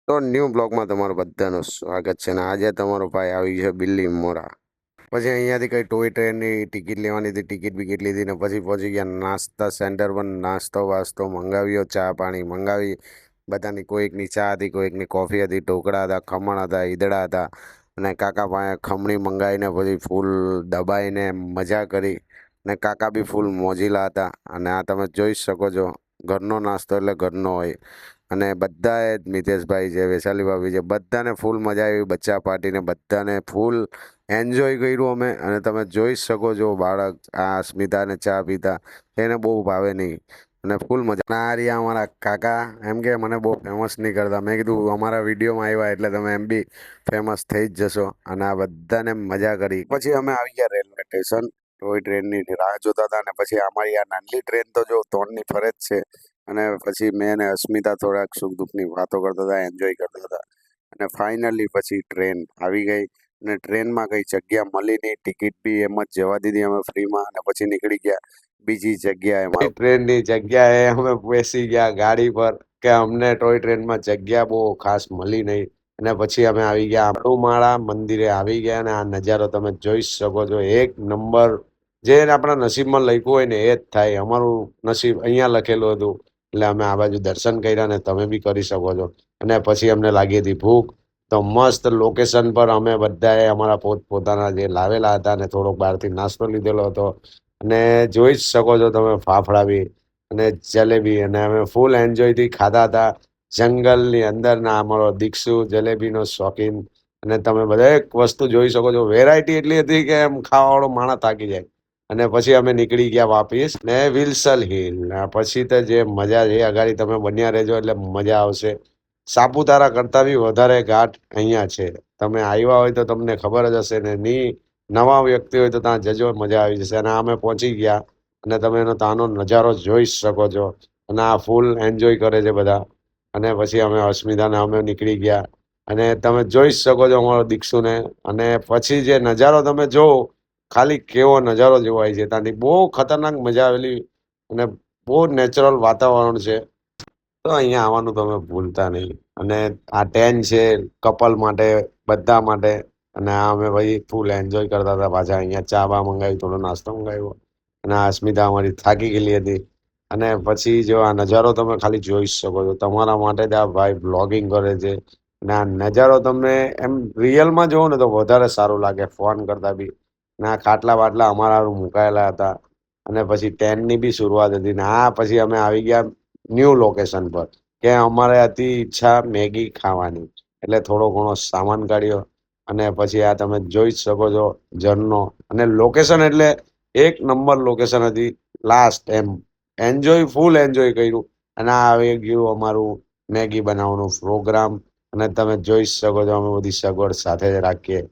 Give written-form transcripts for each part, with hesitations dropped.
તો ન્યૂ બ્લોગમાં તમારું બધાનું સ્વાગત છે ને આજે તમારો ભાઈ આવી છે બિલ્લી મોરા. પછી અહીંયાથી કઈ ટોય ટ્રેનની ટિકિટ લેવાની હતી, ટિકિટ બિકિટ લીધી ને પછી પહોંચી ગયા નાસ્તા સેન્ટર પર. નાસ્તો વાસ્તો મંગાવ્યો, ચા પાણી મંગાવી. બધાની કોઈકની ચા હતી, કોઈકની કોફી હતી, ઢોકળા હતા, ખમણ હતા, ઈદડા હતા. અને કાકા પાસે ખમણી મંગાવીને પછી ફૂલ દબાઈને મજા કરી. ને કાકા બી ફૂલ મોજીલા હતા. અને આ તમે જોઈ શકો છો, ઘરનો નાસ્તો એટલે ઘરનો હોય. અને બધાએ મિતેશભાઈ છે, વૈશાલી ભાભી છે, બધાને ફૂલ મજા આવી. બચ્ચા પાર્ટીને બધાને ફૂલ એન્જોય કર્યું અમે. અને તમે જોઈ શકો છો બાળક આ અસ્મિતાને ચા પીતા એને બહુ ભાવે નહીં. અને ફૂલ મજા. અને આ રહ્યા અમારા કાકા. એમ કે મને બહુ ફેમસ નહીં કરતા. મેં કીધું અમારા વિડીયોમાં આવ્યા એટલે તમે એમ બી ફેમસ થઈ જ જશો. અને આ બધાને મજા કરી. પછી અમે આવી ગયા રેલવે સ્ટેશન. ટોય ટ્રેનની રાહ જોતા હતા. અને પછી અમારી આ નાની ટ્રેન તો જો ત્રણની ફરે જ છે. અને પછી મેં અને અસ્મિતા થોડાક સુખ દુઃખની વાતો કરતા હતા, એન્જોય કરતા હતા. અને ફાઇનલી પછી ટ્રેન આવી ગઈ. અને ટ્રેનમાં કઈ જગ્યા મળી નહીં, ટિકિટ બી એમ જ જવા દીધી અમે ફ્રીમાં. અને પછી નીકળી ગયા બીજી જગ્યાએ. ટ્રેનની જગ્યાએ અમે બેસી ગયા ગાડી પર કે અમને ટોય ટ્રેનમાં જગ્યા બહુ ખાસ મળી નહીં. અને પછી અમે આવી ગયા આબરૂમાળા મંદિરે આવી ગયા. અને આ નજારો તમે જોઈ શકો છો, એક નંબર. જે આપણા નસીબમાં લખ્યું હોય ને એ જ થાય. અમારું નસીબ અહીંયા લખેલું હતું એટલે અમે આ બાજુ દર્શન કર્યા ને તમે બી કરી શકો છો. અને પછી અમને લાગી હતી ભૂખ, તો મસ્ત લોકેશન પર અમે બધાએ અમારા પોતપોતાના જે લાવેલા હતા ને થોડોક બહારથી નાસ્તો લીધેલો હતો. અને જોઈ જ શકો છો તમે ફાફડા બી અને જલેબી. અને અમે ફૂલ એન્જોયથી ખાધા હતા. જંગલની અંદરના અમારો દીક્ષુ જલેબીનો શોખીન. અને તમે દરેક વસ્તુ જોઈ શકો છો, વેરાયટી એટલી હતી કે એમ ખાવાવાળો માણસ થાકી જાય. અને પછી અમે નીકળી ગયા વાપીસ ને વિલ્સલ હિલ. પછી તો જે મજા છે અગાડી તમે બન્યા રહેજો એટલે મજા આવશે. સાપુતારા કરતા બી વધારે ઘાટ અહીંયા છે. તમે આવ્યા હોય તો તમને ખબર જ હશે ને. નવા વ્યક્તિ હોય તો ત્યાં જજો, મજા આવી જશે. અને અમે પહોંચી ગયા અને તમે એનો ત્યાંનો નજારો જોઈ શકો છો. અને આ ફૂલ એન્જોય કરે છે બધા. અને પછી અમે અસ્મિતાને અમે નીકળી ગયા. અને તમે જોઈ શકો છો અમારો દીક્ષુને. અને પછી જે નજારો તમે જોવો, ખાલી કેવો નજારો જોવાય છે ત્યાંથી. બહુ ખતરનાક મજા આવેલી. અને બહુ નેચરલ વાતાવરણ છે. તો અહીંયા આવવાનું તમે ભૂલતા નહીં. અને આ ટ્રેન છે કપલ માટે, બધા માટે. અને આ અમે ભાઈ ફૂલ એન્જોય કરતા હતા. પાછા અહીંયા ચા બા મંગાવી, થોડો નાસ્તો મંગાવ્યો. અને આ અસ્મિતા અમારી થાકી ગયેલી હતી. અને પછી જો આ નજારો તમે ખાલી જોઈ શકો છો. તમારા માટે જ આ ભાઈ બ્લોગિંગ કરે છે. અને આ નજારો તમને એમ રિયલમાં જોવો ને તો વધારે સારું લાગે ફોન કરતા બી. અને આ ખાટલા બાટલા અમારા મુકાયેલા હતા. અને પછી ટ્રેનની બી શરૂઆત હતી. ને આ પછી અમે આવી ગયા ન્યૂ લોકેશન પર કે અમારે હતી ઈચ્છા મેગી ખાવાની. એટલે થોડો ઘણો સામાન કાઢ્યો. અને પછી આ તમે જોઈ જ શકો છો ઝરનો. અને લોકેશન એટલે એક નંબર લોકેશન હતી. લાસ્ટ એમ એન્જોય, ફૂલ એન્જોય કર્યું. અને આ આવી ગયું અમારું મેગી બનાવવાનું પ્રોગ્રામ. અને તમે જોઈ શકો છો અમે બધી સગવડ સાથે જ રાખીએ.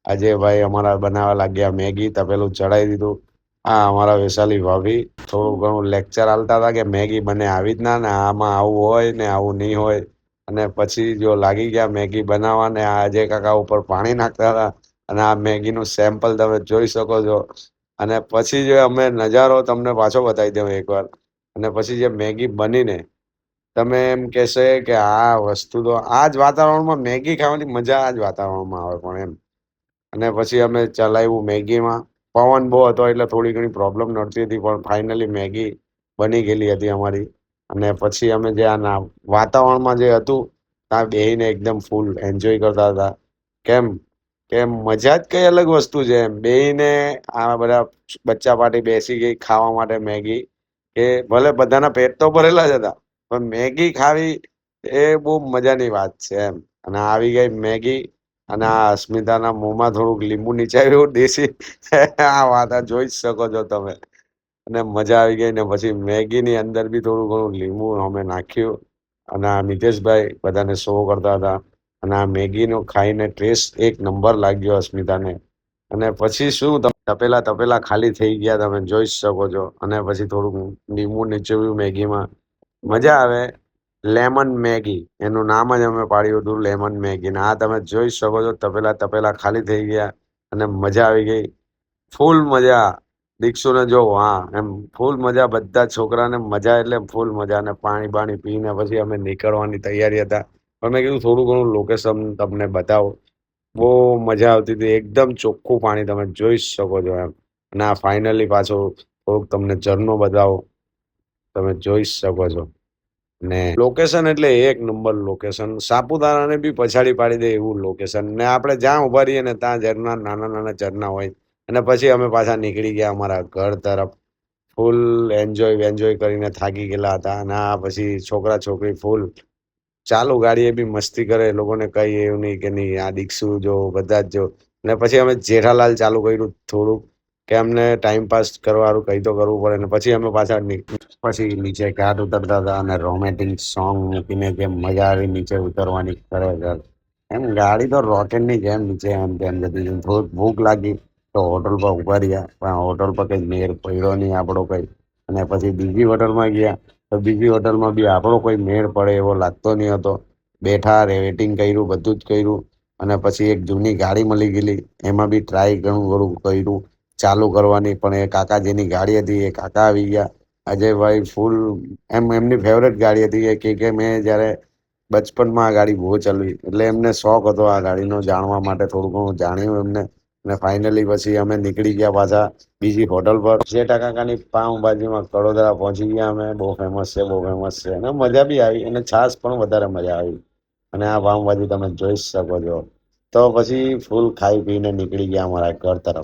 આજે ભાઈ અમારા બનાવવા લાગ્યા મેગી, તપેલું ચડાવી દીધું. હા, અમારા વૈશાલી ભાભી થોડું ઘણું લેક્ચર આલતા હતા કે મેગી બને આવી જ ના ને આમાં આવું હોય ને આવું નહીં હોય. અને પછી જો લાગી ગયા મેગી બનાવવા ને આજે કાકા ઉપર પાણી નાખતા હતા. અને આ મેગીનું સેમ્પલ તમે જોઈ શકો છો. અને પછી જે અમે નજારો તમને પાછો બતાવી દઉં એકવાર. અને પછી જે મેગી બનીને તમે એમ કહેશે કે આ વસ્તુ તો આ જ વાતાવરણમાં મેગી ખાવાની મજા આ જ વાતાવરણમાં આવે પણ એમ. અને પછી અમે ચલાવ્યું મેગીમાં. પવન બહુ હતો એટલે થોડી ઘણી પ્રોબ્લેમ નડતી હતી, પણ ફાઇનલી મેગી બની ગયેલી હતી અમારી. અને પછી અમે જે આ વાતાવરણમાં જે હતું ત્યાં બેહીને એકદમ ફૂલ એન્જોય કરતા હતા. કેમ કેમ મજા જ કઈ અલગ વસ્તુ છે. એમ બેહીને આ બધા બચ્ચા પાર્ટી બેસી ગઈ ખાવા માટે મેગી. કે ભલે બધાના પેટ તો ભરેલા જ હતા, પણ મેગી ખાવી એ બહુ મજાની વાત છે એમ. અને આવી ગઈ મેગી. અને આ અસ્મિતાના મોંમાં થોડુંક લીંબુ નીચાવ્યું દેશી. આ વાત આ જોઈ જ શકો છો તમે. અને મજા આવી ગઈ. ને પછી મેગીની અંદર બી થોડું ઘણું લીંબુ અમે નાખ્યું. અને આ મિતેશભાઈ બધાને શો કરતા હતા. અને આ મેગીનો ખાઈને ટેસ્ટ એક નંબર લાગ્યો અસ્મિતાને. અને પછી શું તપેલા તપેલા ખાલી થઈ ગયા તમે જોઈ શકો છો. અને પછી થોડુંક લીંબુ નીચવ્યું મેગીમાં. મજા આવે. લેમન મેગી એનું નામ જ અમે પાડ્યું હતું, લેમન મેગી. ને આ તમે જોઈ શકો છો તપેલા તપેલા ખાલી થઈ ગયા. અને મજા આવી ગઈ, ફૂલ મજા. દીક્ષુને જો હા એમ ફૂલ મજા. બધા છોકરાને મજા એટલે ફૂલ મજા. અને પાણી બાણી પીને પછી અમે નીકળવાની તૈયારી હતા. પણ મેં કીધું થોડું ઘણું લોકેશન તમને બતાવો. બહુ મજા આવતી હતી, એકદમ ચોખ્ખું પાણી તમે જોઈ શકો છો એમ. અને આ ફાઇનલી પાછો થોડુંક તમને ઝરણો બતાવો, તમે જોઈ શકો છો. ને લોકેશન એટલે એક નંબર લોકેશન, સાપુતારાને બી પછાડી પાડી દે એવું લોકેશન. ને આપણે જ્યાં ઉભા રહીએ ને ત્યાં ઝરણા, નાના નાના ઝરણા હોય. અને પછી અમે પાછા નીકળી ગયા અમારા ઘર તરફ. ફૂલ એન્જોય કરીને થાકી ગયેલા હતા. અને આ પછી છોકરા છોકરી ફૂલ ચાલુ ગાડીએ બી મસ્તી કરે, એ લોકોને કઈ એવું નહીં કે નહીં આ દીક્ષુ જો બધા જ જો. ને પછી અમે જેઠાલાલ ચાલુ કર્યું થોડુંક, કે અમને ટાઈમ પાસ કરવાનું કંઈ તો કરવું પડે. ને પછી અમે પાછા પછી નીચે ઘાટ ઉતરતા હતા અને રોમેન્ટિક સોંગ મૂકીને જે મજા આવી નીચે ઉતરવાની ખરેખર. એમ ગાડી તો રોકેટ ની જેમ નીચે એમ તેમ જતી હતી. થોડીક ભૂખ લાગી તો હોટલ પર ઉભા રહ્યા, પણ હોટલ પર કઈ મેળ પડ્યો નહીં આપણો કઈ. અને પછી બીજી હોટલમાં ગયા તો બીજી હોટલમાં બી આપણો કોઈ મેળ પડે એવો લાગતો નહીં હતો. બેઠા વેટિંગ કર્યું, બધું જ કર્યું. અને પછી એક જૂની ગાડી મળી ગયેલી, એમાં બી ટ્રાય ઘણું ઘણું કર્યું ચાલુ કરવાની. પણ એ કાકા જેની ગાડી હતી એ કાકા આવી ગયા. અજયભાઈ ફૂલ એમની ફેવરેટ ગાડી હતી. એ કે મેં જ્યારે બચપનમાં આ ગાડી બહુ ચલાવી, એટલે એમને શોખ હતો આ ગાડીનો જાણવા માટે. થોડું ઘણું જાણ્યું એમને. અને ફાઇનલી પછી અમે નીકળી ગયા પાછા બીજી હોટલ પર. જેઠા કાકાની પાઉંભાજીમાં કડોદરા પહોંચી ગયા અમે. બહુ ફેમસ છે, બહુ ફેમસ છે. અને મજા બી આવી, અને છાશ પણ વધારે મજા આવી. અને આ પાઉંભાજી તમે જોઈ શકો છો. તો પછી ફૂલ ખાઈ પીને નીકળી ગયા અમારા ઘર તરફ.